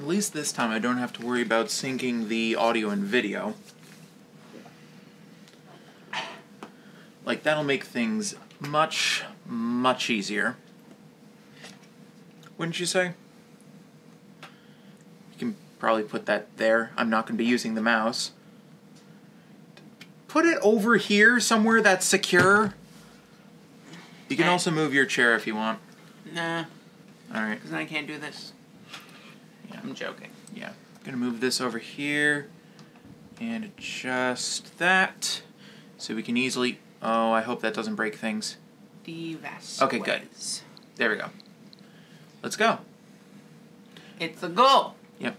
At least this time I don't have to worry about syncing the audio and video. Like, that'll make things much, much easier. Wouldn't you say? You can probably put that there. I'm not going to be using the mouse. Put it over here somewhere that's secure. You can also move your chair if you want. Nah. Alright. Because I can't do this. Yeah. I'm joking. Yeah. I'm going to move this over here and adjust that so we can easily... Oh, I hope that doesn't break things. Okay, good. There we go. Let's go. It's a goal. Yep.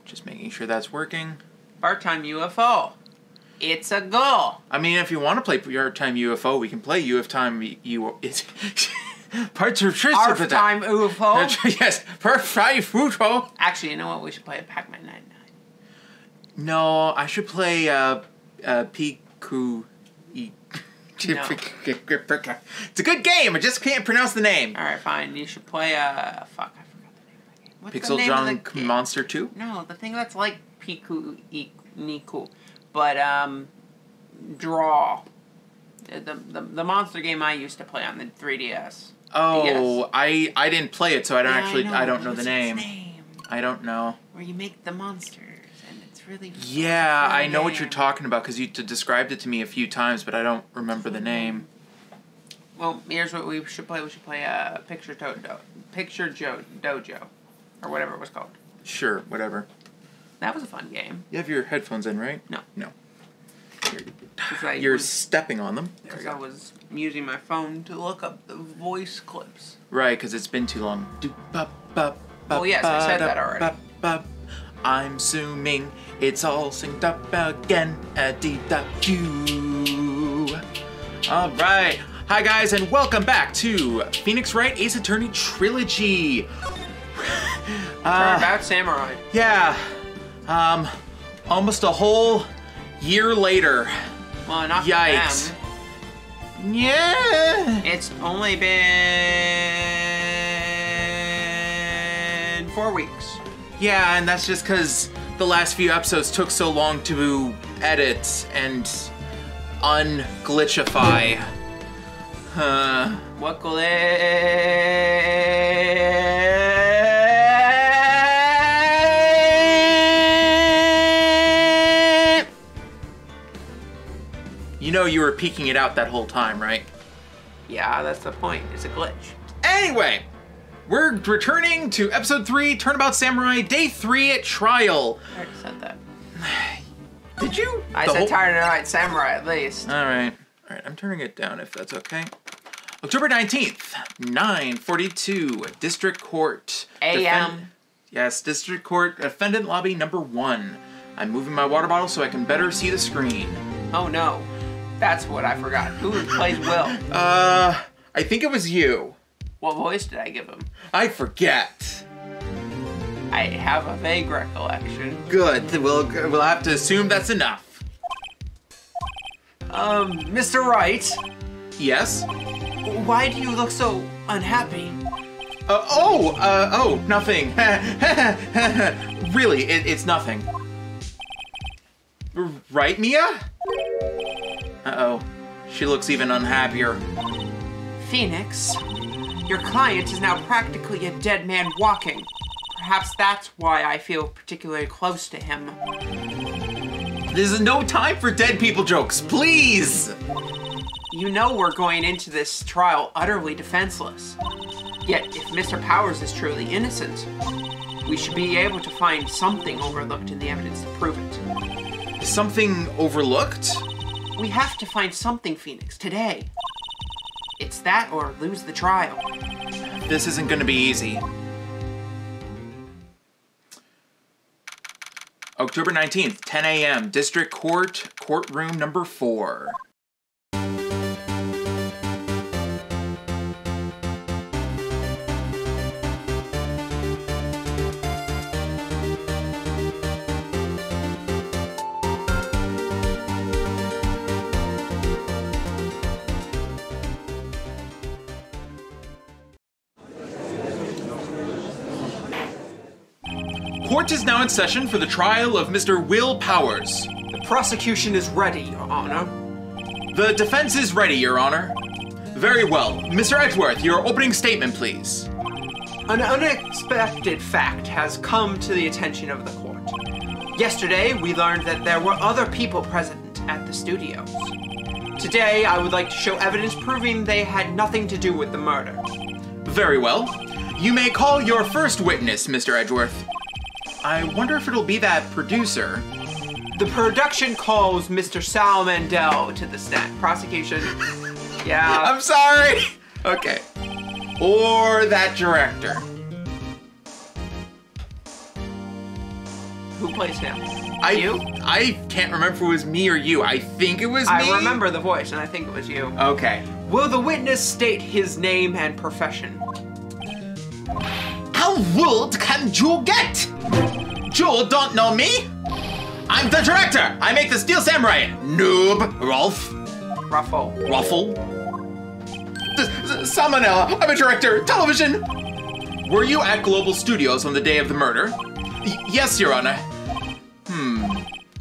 Just making sure that's working. Part-time UFO. It's a goal. I mean, if you want to play part-time UFO, we can play UFO-time part-time UFO? Yes, part-time UFO. Actually, you know what? We should play a Pac-Man 99. No, I should play Piku... No. It's a good game. I just can't pronounce the name. All right, fine. You should play fuck, I forgot the name of the game. What's Pixel the name Junk of the Monster 2? No, the thing that's like Piku Niku, but Draw. The monster game I used to play on the 3DS. Oh, DS. I didn't play it, so I don't know the name. What's its name? I don't know. Where you make the monsters. Really yeah, I know what you're talking about because you described it to me a few times, but I don't remember the name. Well, here's what we should play. We should play Picture Dojo, or whatever it was called. Sure, whatever. That was a fun game. You have your headphones in, right? No. No. You're stepping on them. Because I was using my phone to look up the voice clips. Right, because it's been too long. Well, yes, I said that already. I'm assuming it's all synced up again. Alright. Hi guys, and welcome back to Phoenix Wright Ace Attorney Trilogy. About Samurai. Yeah. Almost a whole year later. Well, not Yikes. For them. Yeah. It's only been 4 weeks. Yeah, and that's just because the last few episodes took so long to edit and unglitchify. What glitch? You know you were peeking it out that whole time, right? Yeah, that's the point. It's a glitch. Anyway! We're returning to episode 3, Turnabout Samurai, day 3 at trial. I already said that. Did you? I said Turnabout Samurai at least. Alright, I'm turning it down if that's okay. October 19th, 9:42, District Court. AM. Yes, District Court, Defendant Lobby number 1. I'm moving my water bottle so I can better see the screen. Oh no, that's what I forgot. Who plays Will? I think it was you. What voice did I give him? I forget. I have a vague recollection. Good. We'll have to assume that's enough. Mr. Wright? Yes? Why do you look so unhappy? Nothing. Really, it's nothing. Right, Mia? Uh-oh. She looks even unhappier. Phoenix? Your client is now practically a dead man walking. Perhaps that's why I feel particularly close to him. This is no time for dead people jokes, please! You know we're going into this trial utterly defenseless. Yet, if Mr. Powers is truly innocent, we should be able to find something overlooked in the evidence to prove it. Something overlooked? We have to find something, Phoenix, today. It's that or lose the trial. This isn't gonna be easy. October 19th, 10 a.m., District Court, courtroom number 4. Court is now in session for the trial of Mr. Will Powers. The prosecution is ready, Your Honor. The defense is ready, Your Honor. Very well. Mr. Edgeworth, your opening statement, please. An unexpected fact has come to the attention of the court. Yesterday, we learned that there were other people present at the studios. Today, I would like to show evidence proving they had nothing to do with the murder. Very well. You may call your first witness, Mr. Edgeworth. I wonder if it'll be that producer. The production calls Mr. Sal Mandel to the stand. Prosecution. Yeah. I'm sorry. Okay. Or that director. Who plays him? You? I can't remember if it was me or you. I think it was me. I remember the voice, and I think it was you. Okay. Will the witness state his name and profession? How old can you get? You don't know me? I'm the director. I make the Steel Samurai. Noob. Rolf. Ruffle. Salmonella. I'm a director. Television. Were you at Global Studios on the day of the murder? Yes, Your Honor.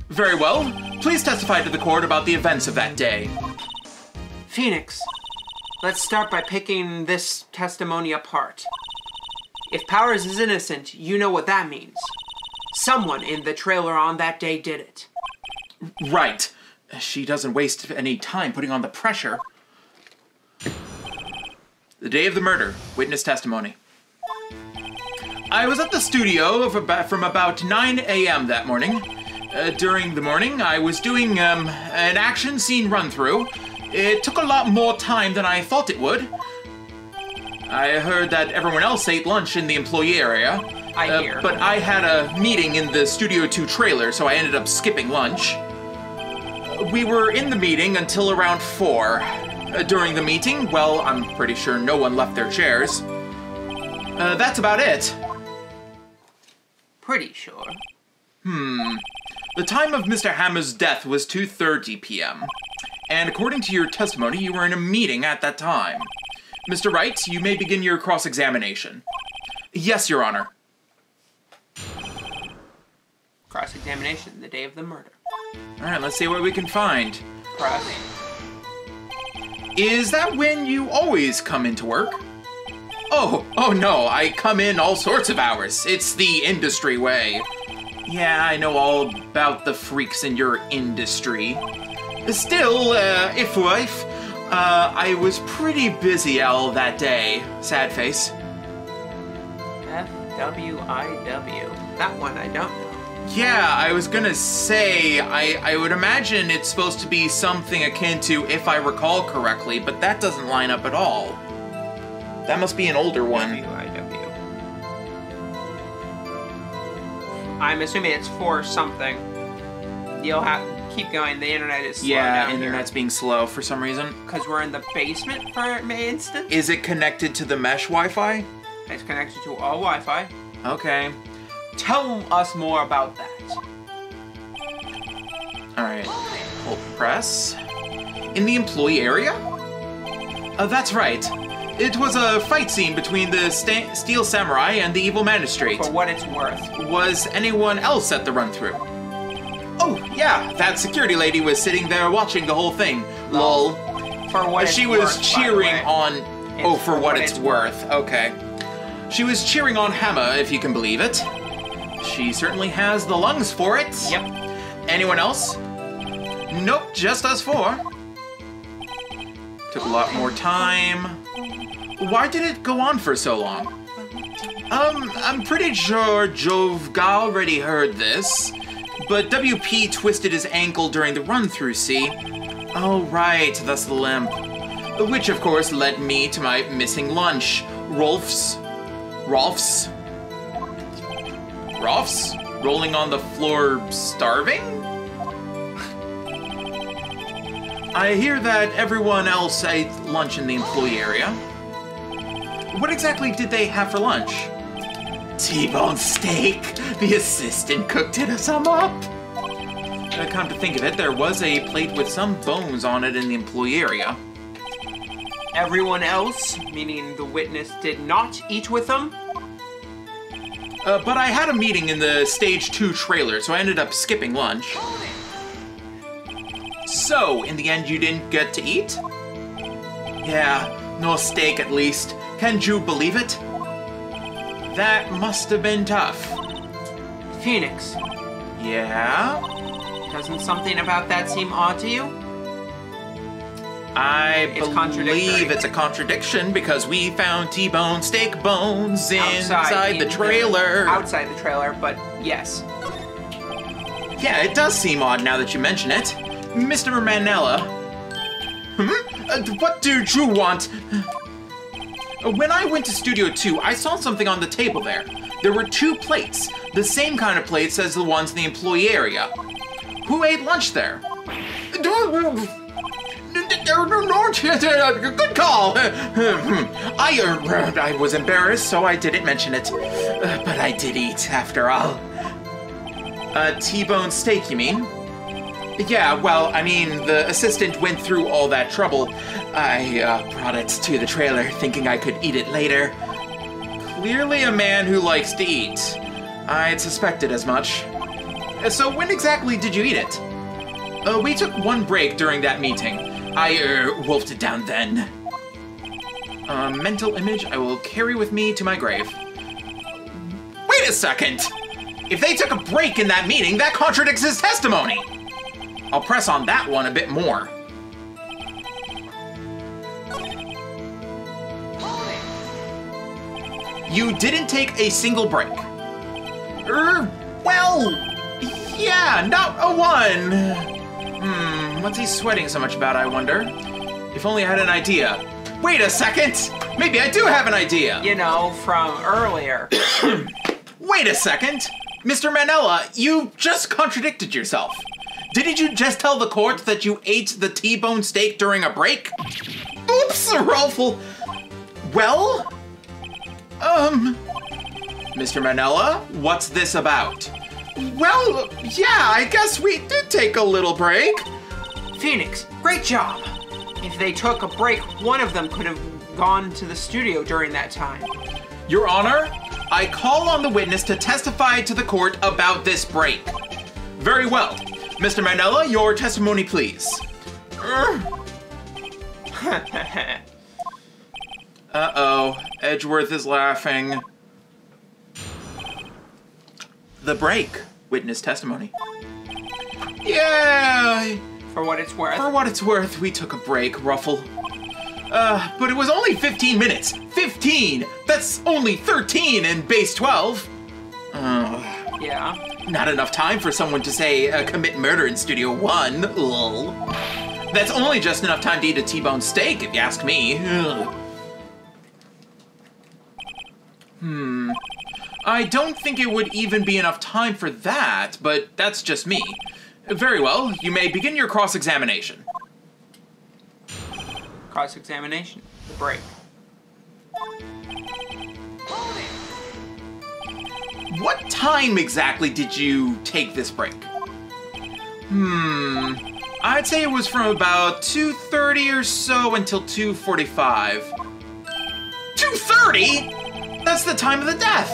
Very well. Please testify to the court about the events of that day. Phoenix, let's start by picking this testimony apart. If Powers is innocent, you know what that means. Someone in the trailer on that day did it. Right. She doesn't waste any time putting on the pressure. The day of the murder. Witness testimony. I was at the studio from about 9 a.m. that morning. During the morning, I was doing an action scene run-through. It took a lot more time than I thought it would. I heard that everyone else ate lunch in the employee area. I hear. But I had a meeting in the Studio 2 trailer, so I ended up skipping lunch. We were in the meeting until around 4. During the meeting, well, I'm pretty sure no one left their chairs. That's about it. Pretty sure. The time of Mr. Hammer's death was 2:30 p.m. And according to your testimony, you were in a meeting at that time. Mr. Wright, you may begin your cross-examination. Yes, Your Honor. Cross-examination, the day of the murder. All right, let's see what we can find. Cross. Is that when you always come into work? Oh no, I come in all sorts of hours. It's the industry way. Yeah, I know all about the freaks in your industry. Still, I was pretty busy all that day. Sad face. F-W-I-W. That one I don't know. Yeah, I was gonna say, I would imagine it's supposed to be something akin to If I Recall Correctly, but that doesn't line up at all. That must be an older one. W-I-W. I'm assuming it's for something. You'll have to keep going. The internet is slow down internet's being slow for some reason. Because we're in the basement, for instance. Is it connected to the mesh Wi-Fi? It's connected to all Wi-Fi. Okay. Tell us more about that. Alright. Hold press. In the employee area? That's right. It was a fight scene between the Steel Samurai and the Evil Magistrate. For what it's worth. Was anyone else at the run-through? Oh, yeah, that security lady was sitting there watching the whole thing. Lol. For what she it's was worth, cheering on... It's for what it's worth. Okay. She was cheering on Hammer, if you can believe it. She certainly has the lungs for it. Yep. Anyone else? Nope, just us four. Took a lot more time. Why did it go on for so long? I'm pretty sure Jovga already heard this, but WP twisted his ankle during the run-through, see? Oh right, thus the limp. Which of course led me to my missing lunch. Rolf's? Rolling on the floor, starving? I hear that everyone else ate lunch in the employee area. What exactly did they have for lunch? T-bone steak. The assistant cooked it some up. Come to think of it, there was a plate with some bones on it in the employee area. Everyone else, meaning the witness, did not eat with them? But I had a meeting in the Stage 2 trailer, so I ended up skipping lunch. So, in the end, you didn't get to eat? Yeah, no steak at least. Can you believe it? That must have been tough. Phoenix. Yeah? Doesn't something about that seem odd to you? I believe it's a contradiction because we found T-bone steak bones inside the trailer. Outside the trailer, but yes. Yeah, it does seem odd now that you mention it. Mr. Manella. What did you want? When I went to Studio 2, I saw something on the table there. There were 2 plates, the same kind of plates as the ones in the employee area. Who ate lunch there? Good call. I was embarrassed, so I didn't mention it. But I did eat, after all. T-bone steak, you mean? Yeah, well, I mean, the assistant went through all that trouble. I brought it to the trailer thinking I could eat it later. Clearly a man who likes to eat. I'd suspected as much. So when exactly did you eat it? We took 1 break during that meeting. I wolfed it down then. Mental image I will carry with me to my grave. Wait a second! If they took a break in that meeting, that contradicts his testimony! I'll press on that one a bit more. You didn't take a single break. Well, yeah, not a 1. What's he sweating so much about, I wonder? If only I had an idea. Wait a second! Maybe I do have an idea! You know, from earlier. Wait a second! Mr. Manella, you just contradicted yourself. Didn't you just tell the court that you ate the T-bone steak during a break? Oops, Rolfel. Well? Mr. Manella, what's this about? Well, yeah, I guess we did take a little break. Phoenix, great job. If they took a break, one of them could have gone to the studio during that time. Your Honor, I call on the witness to testify to the court about this break. Very well. Mr. Manella, your testimony, please. Uh-oh, Edgeworth is laughing. The break. Witness testimony. Yeah. For what it's worth. For what it's worth, we took a break, Ruffle. But it was only 15 minutes. 15! That's only 13 in base 12. Yeah. Not enough time for someone to say, commit murder in Studio 1. Lol. That's only just enough time to eat a T-bone steak, if you ask me. I don't think it would even be enough time for that, but that's just me. Very well, you may begin your cross-examination. Cross-examination. The break. What time exactly did you take this break? I'd say it was from about 2:30 or so until 2:45. 2:30? That's the time of the death!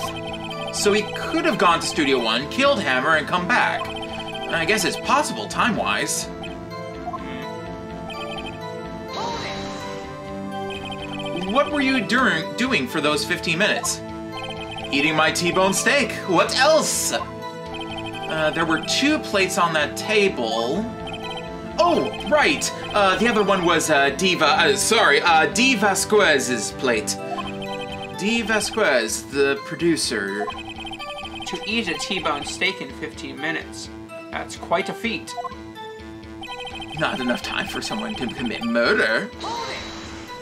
So he could have gone to Studio 1, killed Hammer, and come back. I guess it's possible time-wise. What were you doing for those 15 minutes? Eating my T-bone steak. What else? There were 2 plates on that table. Oh, right. The other one was D. Vasquez's plate. D. Vasquez, the producer. To eat a T-bone steak in 15 minutes. That's quite a feat. Not enough time for someone to commit murder.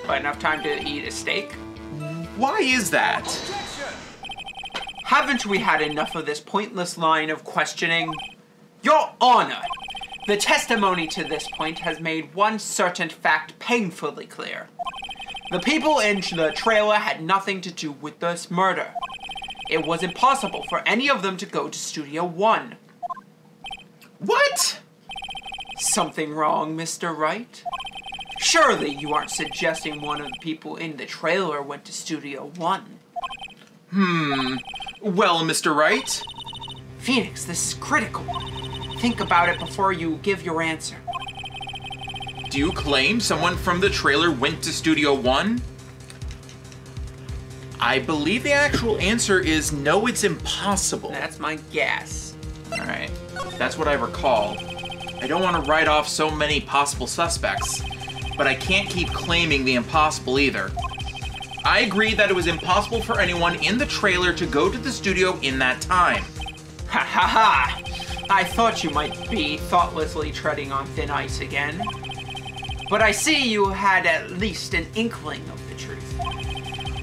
But enough time to eat a steak? Why is that? Haven't we had enough of this pointless line of questioning? Your Honor, the testimony to this point has made one certain fact painfully clear. The people in the trailer had nothing to do with this murder. It was impossible for any of them to go to Studio 1. What? Something wrong, Mr. Wright? Surely you aren't suggesting one of the people in the trailer went to Studio 1. Well, Mr. Wright? Phoenix, this is critical. Think about it before you give your answer. Do you claim someone from the trailer went to Studio One? I believe the actual answer is no, it's impossible. That's my guess. Alright, that's what I recall. I don't want to write off so many possible suspects, but I can't keep claiming the impossible either. I agree that it was impossible for anyone in the trailer to go to the studio in that time. Ha ha ha! I thought you might be thoughtlessly treading on thin ice again. But I see you had at least an inkling of the truth.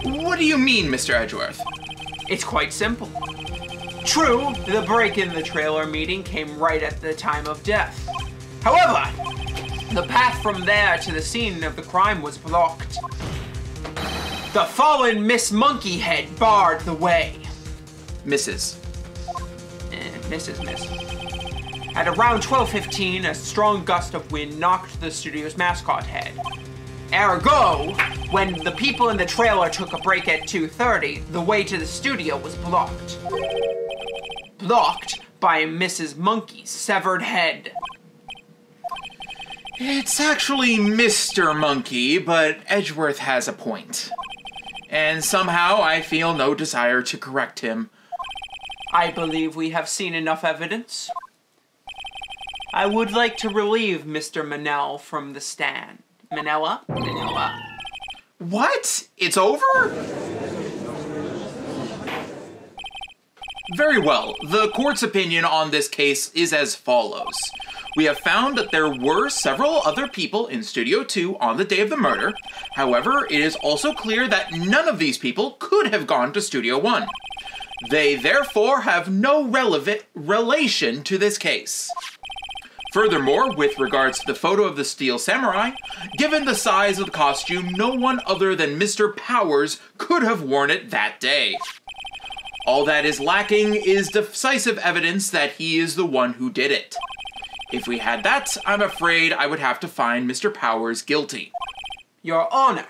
What do you mean, Mr. Edgeworth? It's quite simple. True, the break in the trailer meeting came right at the time of death. However, the path from there to the scene of the crime was blocked. The fallen Miss Monkeyhead barred the way. Mrs. Miss. At around 12:15, a strong gust of wind knocked the studio's mascot head. Ergo, when the people in the trailer took a break at 2:30, the way to the studio was blocked. Blocked by Mrs. Monkey's severed head. It's actually Mr. Monkey, but Edgeworth has a point. And somehow I feel no desire to correct him. I believe we have seen enough evidence. I would like to relieve Mr. Manel from the stand. Manella? What? It's over? Very well. The court's opinion on this case is as follows. We have found that there were several other people in Studio 2 on the day of the murder. However, it is also clear that none of these people could have gone to Studio 1. They therefore have no relevant relation to this case. Furthermore, with regards to the photo of the Steel Samurai, given the size of the costume, no one other than Mr. Powers could have worn it that day. All that is lacking is decisive evidence that he is the one who did it. If we had that, I'm afraid I would have to find Mr. Powers guilty. Your Honor,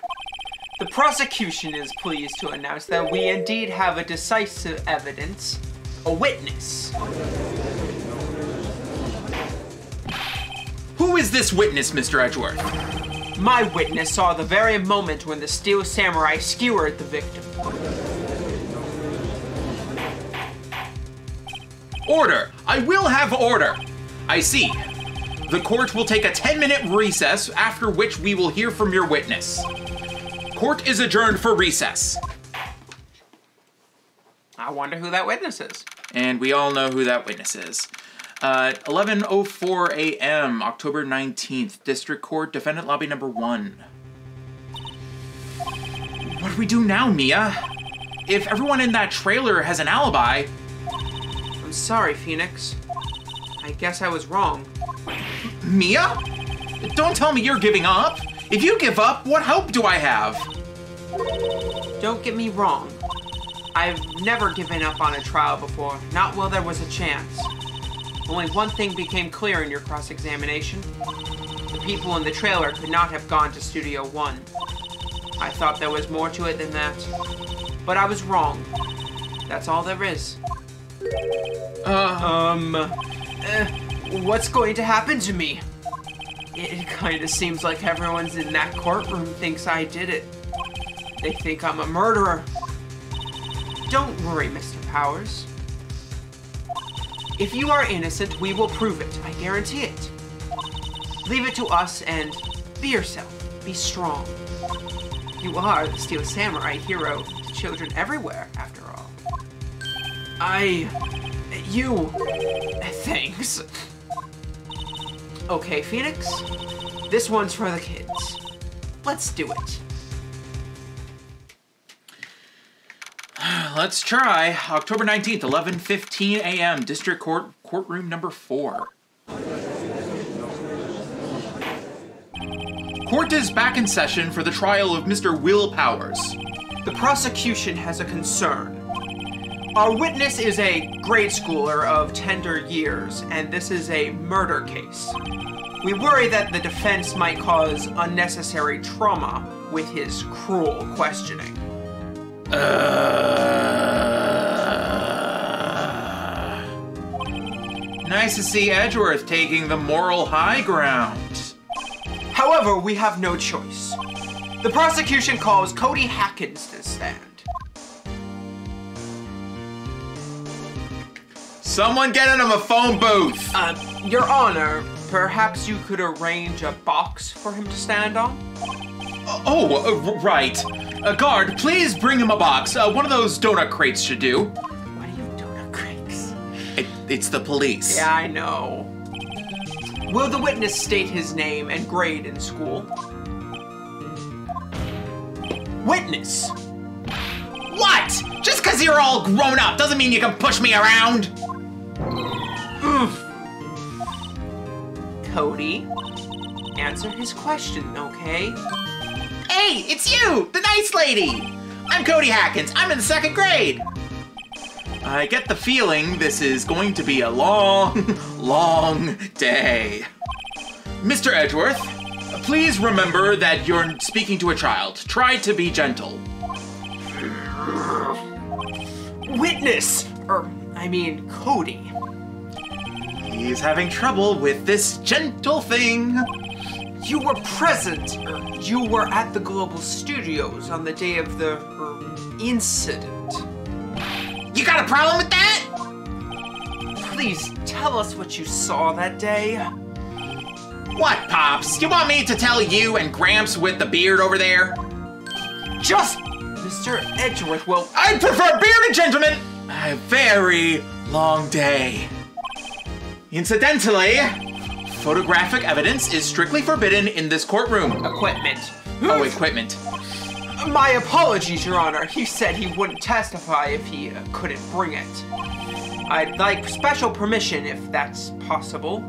the prosecution is pleased to announce that we indeed have a decisive evidence, a witness. Who is this witness, Mr. Edgeworth? My witness saw the very moment when the Steel Samurai skewered the victim. Order! I will have order! I see. The court will take a 10-minute recess, after which we will hear from your witness. Court is adjourned for recess. I wonder who that witness is. And we all know who that witness is. 11:04 a.m., October 19th, District Court, Defendant Lobby Number 1. What do we do now, Mia? If everyone in that trailer has an alibi... I'm sorry, Phoenix. I guess I was wrong. Mia? Don't tell me you're giving up. If you give up, what hope do I have? Don't get me wrong. I've never given up on a trial before, not while there was a chance. Only one thing became clear in your cross-examination. The people in the trailer could not have gone to Studio 1. I thought there was more to it than that. But I was wrong. That's all there is. What's going to happen to me? It kind of seems like everyone's in that courtroom thinks I did it. They think I'm a murderer. Don't worry, Mr. Powers. If you are innocent, we will prove it. I guarantee it. Leave it to us and be yourself. Be strong. You are the Steel Samurai hero to children everywhere, after all. Thanks. Okay, Phoenix. This one's for the kids. Let's do it. Let's try. October 19th, 11:15 a.m., District Court, Courtroom Number 4. Court is back in session for the trial of Mr. Will Powers. The prosecution has a concern. Our witness is a grade schooler of tender years, and this is a murder case. We worry that the defense might cause unnecessary trauma with his cruel questioning. Nice to see Edgeworth taking the moral high ground. However, we have no choice. The prosecution calls Cody Hackins to stand. Someone get him a phone booth! Your Honor, perhaps you could arrange a box for him to stand on? Right. Guard, please bring him a box. One of those donut crates should do. What are you donut crates? It's the police. Yeah, I know. Will the witness state his name and grade in school? Witness! What? Just because you're all grown up doesn't mean you can push me around. Oof. Cody, answer his question, okay? Hey, it's you, the nice lady. I'm Cody Hackins. I'm in the 2nd grade. I get the feeling this is going to be a long, long day. Mr. Edgeworth, please remember that you're speaking to a child. Try to be gentle. Witness! Cody. He's having trouble with this gentle thing. You were present. You were at the Global Studios on the day of the incident. You got a problem with that? Please tell us what you saw that day. What, Pops? You want me to tell you and Gramps with the beard over there? Just Mr. Edgeworth will... I prefer bearded gentlemen! A very long day. Incidentally, photographic evidence is strictly forbidden in this courtroom. Equipment. Oh, equipment. My apologies, Your Honor. He said he wouldn't testify if he couldn't bring it. I'd like special permission if that's possible.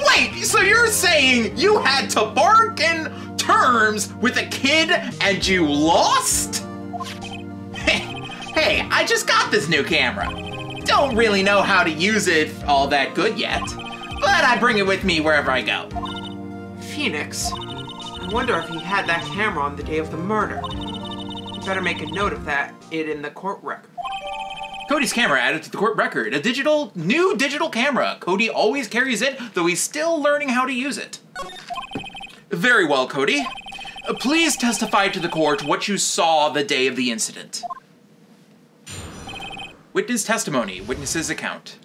Wait, so you're saying you had to bargain terms with a kid and you lost? Hey, I just got this new camera. Don't really know how to use it all that good yet, but I bring it with me wherever I go. Phoenix, I wonder if he had that camera on the day of the murder. You better make a note of that in the court record. Cody's camera added to the court record. A new digital camera. Cody always carries it, though he's still learning how to use it. Very well, Cody. Please testify to the court what you saw the day of the incident. Witness testimony, witness's account.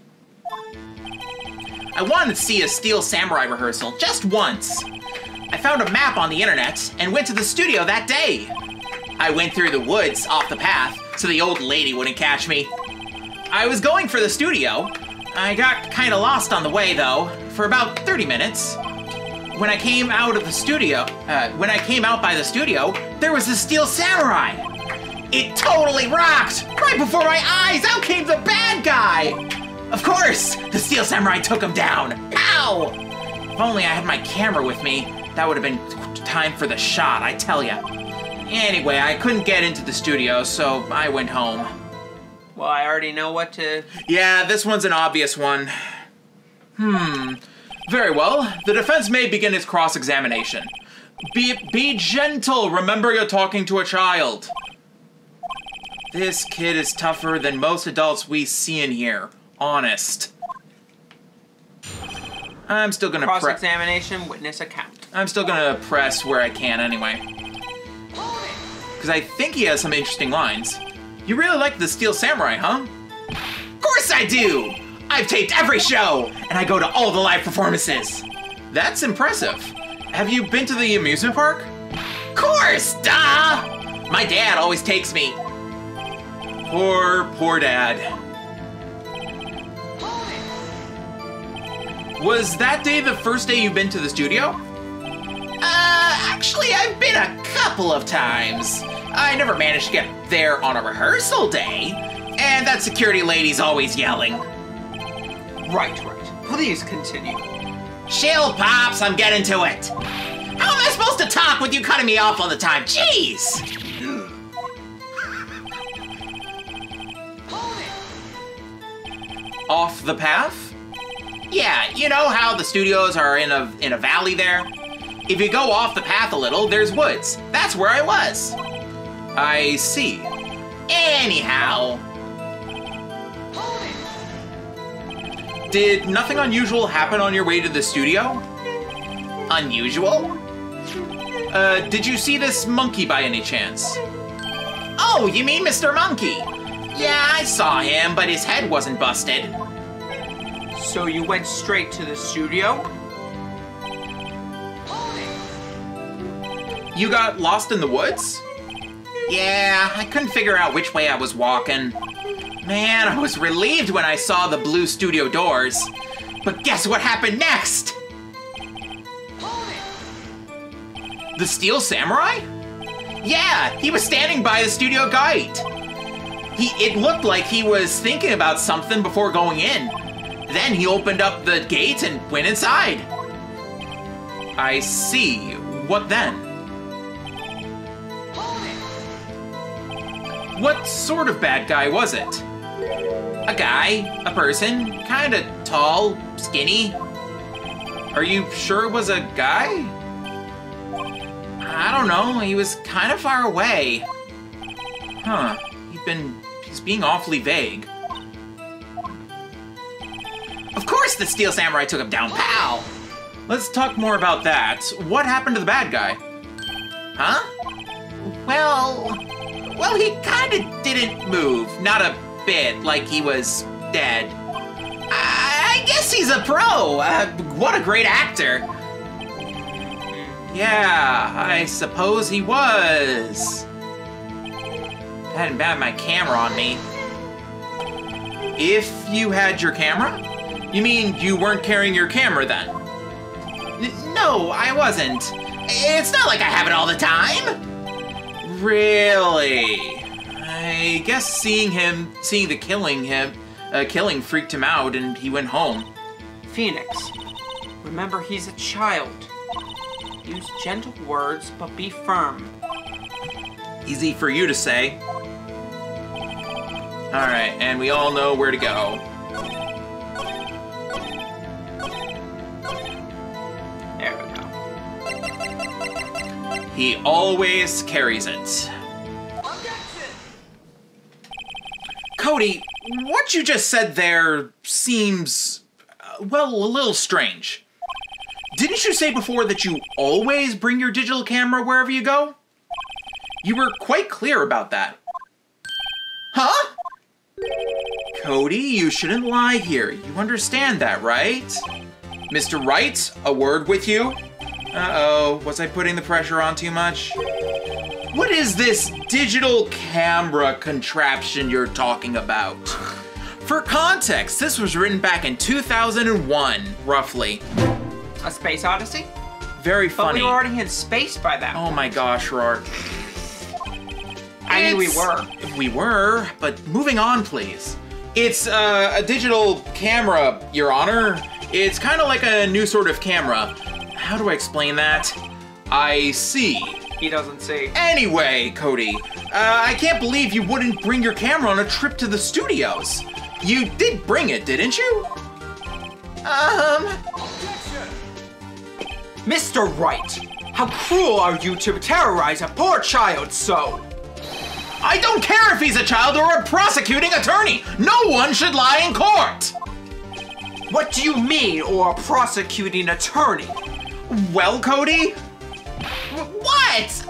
I wanted to see a Steel Samurai rehearsal just once. I found a map on the internet and went to the studio that day. I went through the woods off the path so the old lady wouldn't catch me. I was going for the studio. I got kind of lost on the way though, for about 30 minutes. When I came out by the studio, there was the Steel Samurai. It totally rocked! Right before my eyes, out came the bad guy! Of course, the Steel Samurai took him down. Pow! If only I had my camera with me, that would have been time for the shot, I tell ya. Anyway, I couldn't get into the studio, so I went home. Well, I already know what to... Yeah, this one's an obvious one. Very well, the defense may begin its cross-examination. Be gentle, remember you're talking to a child. This kid is tougher than most adults we see in here. Honest. I'm still gonna cross-examination, witness account. I'm still gonna press where I can anyway. Because I think he has some interesting lines. You really like the Steel Samurai, huh? Of course I do! I've taped every show, and I go to all the live performances. That's impressive. Have you been to the amusement park? Of course, duh! My dad always takes me. Poor dad. Was that day the first day you've been to the studio? Actually, I've been a couple of times. I never managed to get there on a rehearsal day, and that security lady's always yelling. Right. Please continue. Chill, Pops, I'm getting to it. How am I supposed to talk with you cutting me off all the time? Jeez! Off the path? Yeah, you know how the studios are in a valley there? If you go off the path a little, there's woods. That's where I was. I see. Anyhow. did nothing unusual happen on your way to the studio? Unusual? Did you see this monkey by any chance? Oh, you mean Mr. Monkey? Yeah, I saw him, but his head wasn't busted. So you went straight to the studio? You got lost in the woods? Yeah, I couldn't figure out which way I was walking. Man, I was relieved when I saw the blue studio doors. But guess what happened next? The Steel Samurai? Yeah, he was standing by the studio gate. It looked like he was thinking about something before going in. Then he opened up the gate and went inside. I see. What then? What sort of bad guy was it? A guy, a person, kinda tall, skinny. Are you sure it was a guy? I don't know, he was kind of far away. Huh, he's being awfully vague. Of course the Steel Samurai took him down, pal! Let's talk more about that. What happened to the bad guy? Huh? Well, he kinda didn't move. Not a bit, like he was dead. I guess he's a pro. What a great actor. Yeah, I suppose he was. I hadn't had my camera on me. If you had your camera? You mean you weren't carrying your camera then? No, I wasn't. It's not like I have it all the time. Really? I guess seeing the killing freaked him out and he went home. Phoenix, remember he's a child. Use gentle words, but be firm. Easy for you to say. Alright, and we all know where to go. There we go. He always carries it. Cody, what you just said there seems, well, a little strange. Didn't you say before that you always bring your digital camera wherever you go? You were quite clear about that. Huh? Cody, you shouldn't lie here. You understand that, right? Mr. Wright, a word with you? Uh-oh, was I putting the pressure on too much? What is this digital camera contraption you're talking about? For context, this was written back in 2001, roughly. A space odyssey? Very funny. But we already had space by that point. Oh my gosh, Rourke. I knew we were. We were, but moving on, please. It's a digital camera, Your Honor. It's kind of like a new sort of camera. How do I explain that? I see. He doesn't see. Anyway, Cody, I can't believe you wouldn't bring your camera on a trip to the studios. You did bring it, didn't you? Mr. Wright, how cruel are you to terrorize a poor child so? I don't care if he's a child or a prosecuting attorney. No one should lie in court. What do you mean, or a prosecuting attorney? Well, Cody? What?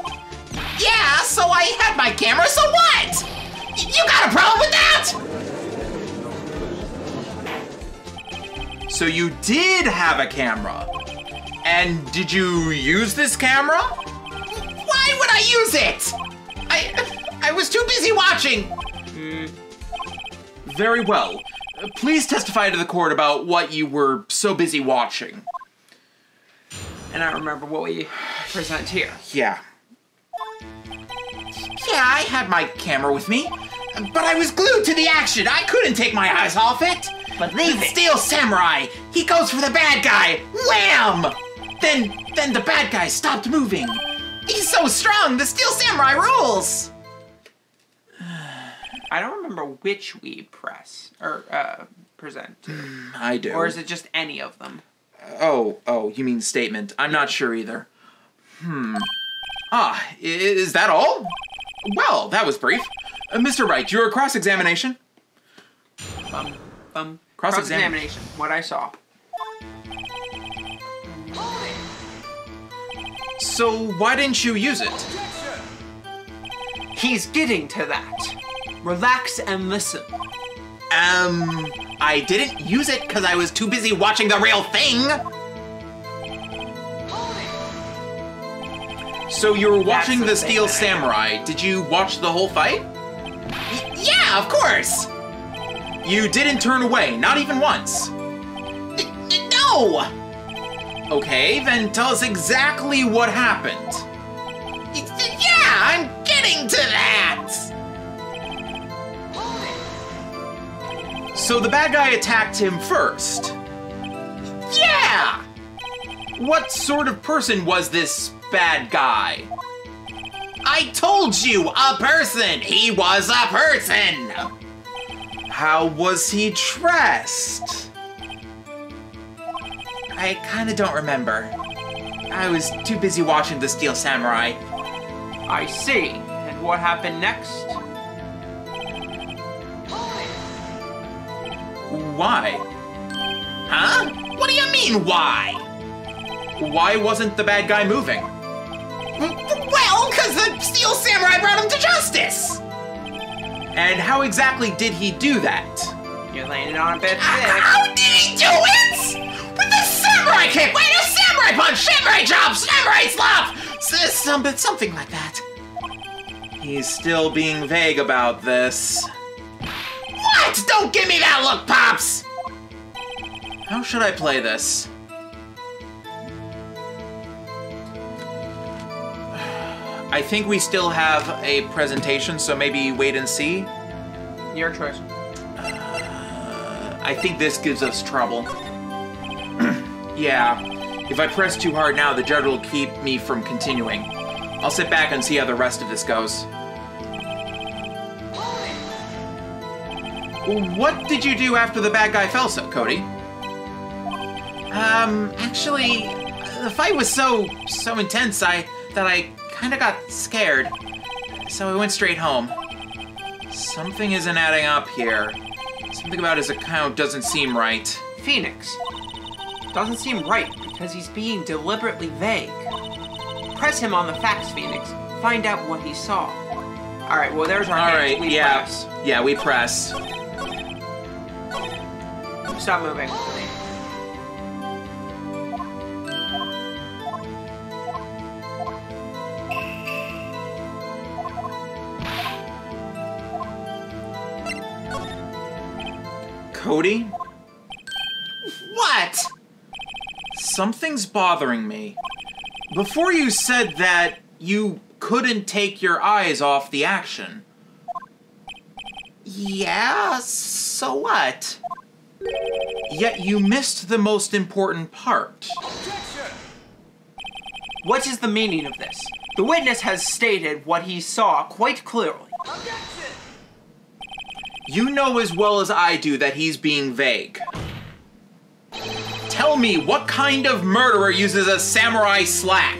Yeah, so I had my camera, so what? You got a problem with that? So you did have a camera. And did you use this camera? Why would I use it? I was too busy watching. Very well. Please testify to the court about what you were so busy watching. And I remember what we present here. Yeah. Yeah, I had my camera with me, but I was glued to the action. I couldn't take my eyes off it. But leave it. Steel Samurai, he goes for the bad guy. Wham! Then the bad guy stopped moving. He's so strong, the Steel Samurai rules. I don't remember which we press or present. I do. Or is it just any of them? Oh, you mean statement. I'm not sure either. Is that all? Well, that was brief. Mr. Wright, your cross-examination? Cross-examination. What I saw. So why didn't you use it? He's getting to that. Relax and listen. I didn't use it because I was too busy watching the real thing. So you were watching the Steel Samurai. Did you watch the whole fight? Yeah, of course. You didn't turn away, not even once. No! Okay, then tell us exactly what happened. Yeah, I'm getting to that! So the bad guy attacked him first? Yeah! What sort of person was this bad guy? I told you, a person! He was a person! How was he dressed? I kinda don't remember. I was too busy watching the Steel Samurai. I see. And what happened next? Why? Huh? What do you mean, why? Why wasn't the bad guy moving? Well, because the Steel Samurai brought him to justice! And how exactly did he do that? You're laying it on a bit thick. How did he do it? With the samurai kick! Wait, a samurai punch! Samurai chop! Samurai slap! Something like that. He's still being vague about this. What? Don't give me that look, Pops! How should I play this? I think we still have a presentation, so maybe wait and see. Your choice. I think this gives us trouble. Yeah, if I press too hard now, the judge will keep me from continuing. I'll sit back and see how the rest of this goes. What did you do after the bad guy fell, Cody? Actually, the fight was so intense that I kind of got scared, so I went straight home. Something isn't adding up here. Something about his account doesn't seem right. Phoenix. Doesn't seem right because he's being deliberately vague. Press him on the facts, Phoenix. Find out what he saw. Alright, well there's our hint. We press. Yeah, we press. Stop moving. Cody? What? Something's bothering me. Before you said that you couldn't take your eyes off the action. Yeah, so what? Yet you missed the most important part. What is the meaning of this? The witness has stated what he saw quite clearly. You know as well as I do that he's being vague. Tell me, what kind of murderer uses a samurai slap?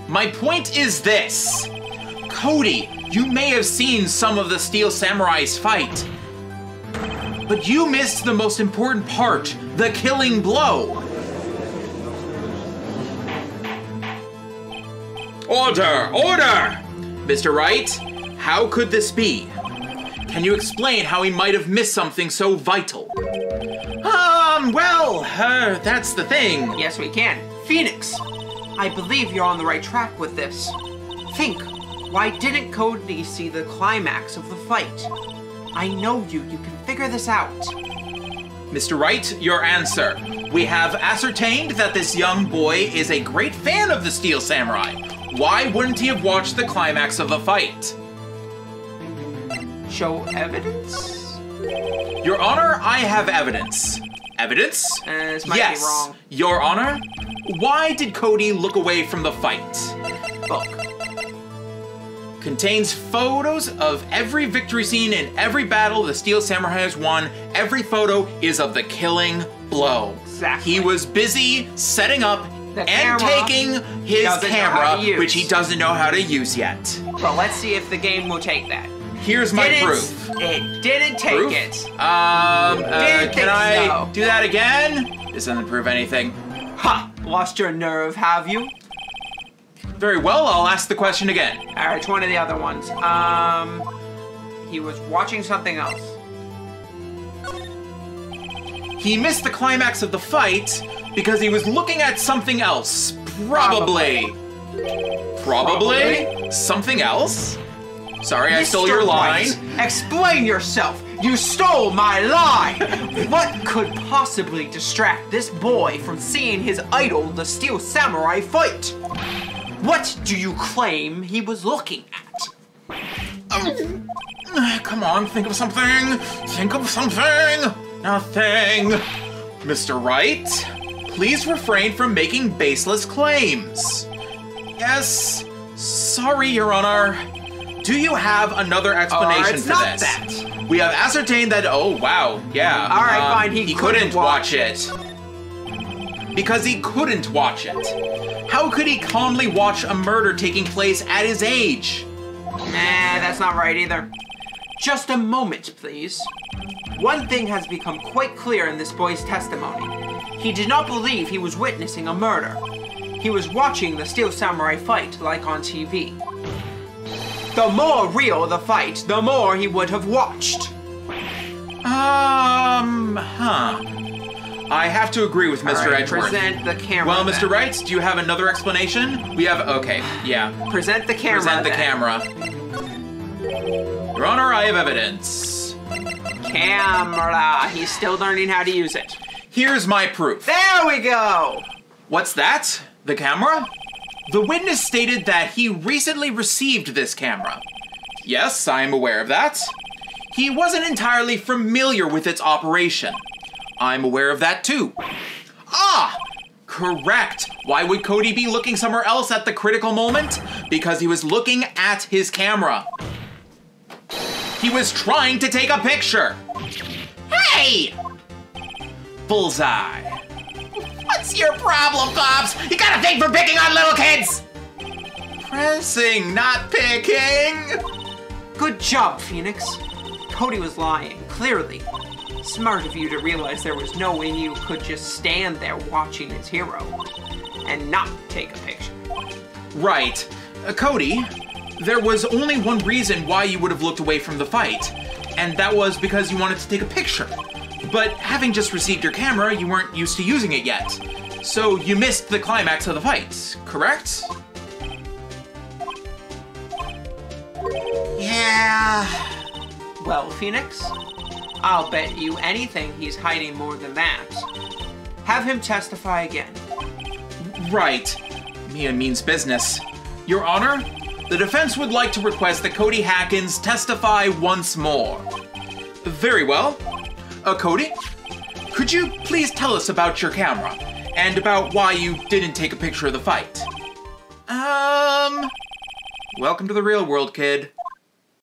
My point is this. Cody, you may have seen some of the Steel Samurai's fight, but you missed the most important part, the killing blow. Order! Order! Mr. Wright, how could this be? Can you explain how he might have missed something so vital? That's the thing. Yes, we can. Phoenix, I believe you're on the right track with this. Think, why didn't Cody see the climax of the fight? I know you can figure this out. Mr. Wright, your answer. We have ascertained that this young boy is a great fan of the Steel Samurai. Why wouldn't he have watched the climax of the fight? Show evidence? Your Honor, I have evidence. Evidence? This might yes. be wrong. Your Honor, why did Cody look away from the fight? Book. Contains photos of every victory scene in every battle the Steel Samurai has won. Every photo is of the killing blow. Exactly. He was busy setting up the and taking his camera, which he doesn't know how to use yet. Well, let's see if the game will take that. Here's my proof. It didn't take Proof? it. Can I do that again? This doesn't prove anything. Ha! Lost your nerve, have you? Very well, I'll ask the question again. Alright, one of the other ones. He was watching something else. He missed the climax of the fight because he was looking at something else. Probably. Something else? Sorry, I stole your line. Wright, explain yourself. You stole my line. What could possibly distract this boy from seeing his idol, the Steel Samurai, fight? What do you claim he was looking at? Come on, think of something. Think of something. Nothing. Mr. Wright, please refrain from making baseless claims. Yes. Sorry, Your Honor. Do you have another explanation for this? That. We have ascertained that, oh, wow, yeah. All right, fine, he couldn't watch it. Because he couldn't watch it. How could he calmly watch a murder taking place at his age? Nah, that's not right either. Just a moment, please. One thing has become quite clear in this boy's testimony. He did not believe he was witnessing a murder. He was watching the Steel Samurai fight like on TV. The more real the fight, the more he would have watched. I have to agree with Mr. Edgeworth. Present the camera. Well, Mr. Wright, do you have another explanation? We have, okay, yeah. Present the camera. Present the camera. Your Honor, I have evidence. Camera. He's still learning how to use it. Here's my proof. There we go. What's that? The camera? The witness stated that he recently received this camera. Yes, I am aware of that. He wasn't entirely familiar with its operation. I'm aware of that too. Ah! Correct. Why would Cody be looking somewhere else at the critical moment? Because he was looking at his camera. He was trying to take a picture. Hey! Bullseye. What's your problem, Pops? You got a thing for picking on little kids! Pressing, not picking. Good job, Phoenix. Cody was lying, clearly. Smart of you to realize there was no way you could just stand there watching his hero and not take a picture. Right. Cody, there was only one reason why you would have looked away from the fight, and that was because you wanted to take a picture. But having just received your camera, you weren't used to using it yet. So you missed the climax of the fight, correct? Yeah. Well, Phoenix, I'll bet you anything he's hiding more than that. Have him testify again. Right. Mia means business. Your Honor, the defense would like to request that Cody Hackins testify once more. Very well. Cody, could you please tell us about your camera and about why you didn't take a picture of the fight? Welcome to the real world, kid.